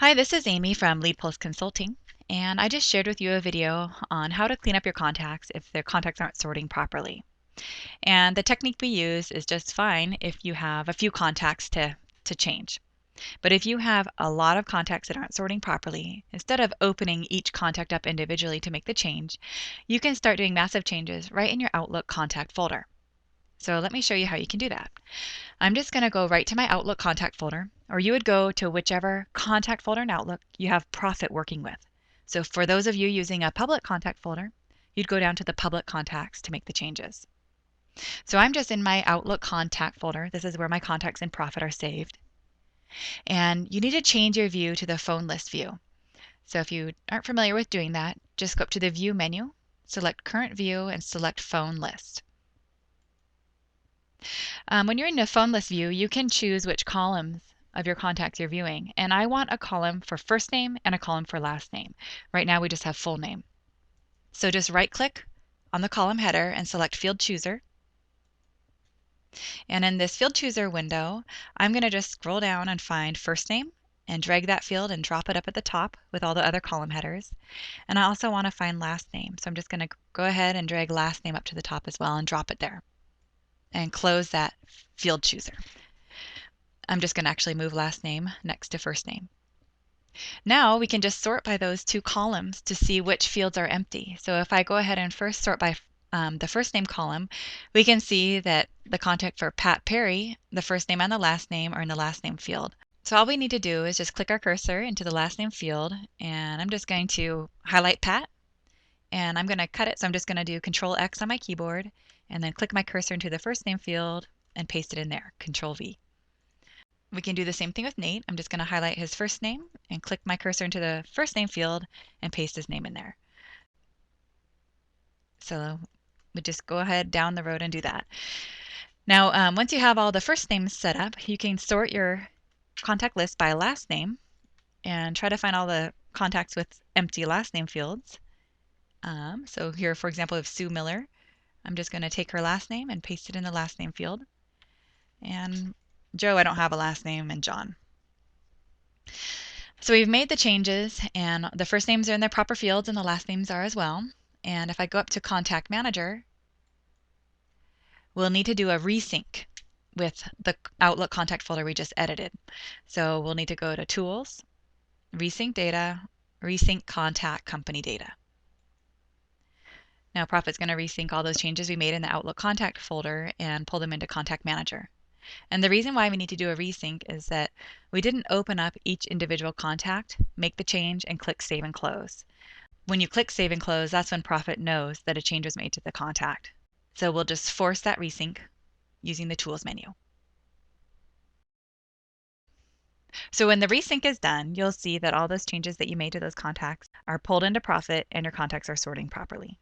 Hi, this is Amy from Lead Pulse Consulting, and I just shared with you a video on how to clean up your contacts if their contacts aren't sorting properly. And the technique we use is just fine if you have a few contacts to change. But if you have a lot of contacts that aren't sorting properly, instead of opening each contact up individually to make the change, you can start doing massive changes right in your Outlook contact folder. So let me show you how you can do that. I'm just going to go right to my Outlook contact folder, or you would go to whichever contact folder in Outlook you have Profit working with. So for those of you using a public contact folder, you'd go down to the public contacts to make the changes. So I'm just in my Outlook contact folder. This is where my contacts in Profit are saved. And you need to change your view to the phone list view. So if you aren't familiar with doing that, just go up to the View menu, select Current View, and select Phone List. When you're in the phone list view, you can choose which columns of your contacts you're viewing. And I want a column for first name and a column for last name. Right now we just have full name. So just right click on the column header and select Field Chooser. And in this Field Chooser window, I'm going to just scroll down and find first name and drag that field and drop it up at the top with all the other column headers. And I also want to find last name. So I'm just going to go ahead and drag last name up to the top as well and drop it there. And close that Field Chooser. I'm just going to actually move last name next to first name. Now we can just sort by those two columns to see which fields are empty. So if I go ahead and first sort by the first name column, we can see that the contact for Pat Perry, the first name and the last name are in the last name field. So all we need to do is just click our cursor into the last name field, and I'm just going to highlight Pat, and I'm going to cut it. So I'm just going to do Control X on my keyboard, and then click my cursor into the first name field and paste it in there, Control V. We can do the same thing with Nate. I'm just going to highlight his first name and click my cursor into the first name field and paste his name in there. So we just go ahead down the road and do that. Now, once you have all the first names set up, you can sort your contact list by last name and try to find all the contacts with empty last name fields. So here, for example, with Sue Miller, I'm just going to take her last name and paste it in the last name field. And Joe, I don't have a last name, and John. So we've made the changes, and the first names are in their proper fields and the last names are as well. And if I go up to Contact Manager, we'll need to do a resync with the Outlook contact folder we just edited. So we'll need to go to Tools, Resync Data, Resync Contact Company Data. Now Profit's going to resync all those changes we made in the Outlook contact folder and pull them into Contact Manager. And the reason why we need to do a resync is that we didn't open up each individual contact, make the change, and click Save and Close. When you click Save and Close, that's when Profit knows that a change was made to the contact. So we'll just force that resync using the Tools menu. So when the resync is done, you'll see that all those changes that you made to those contacts are pulled into Profit and your contacts are sorting properly.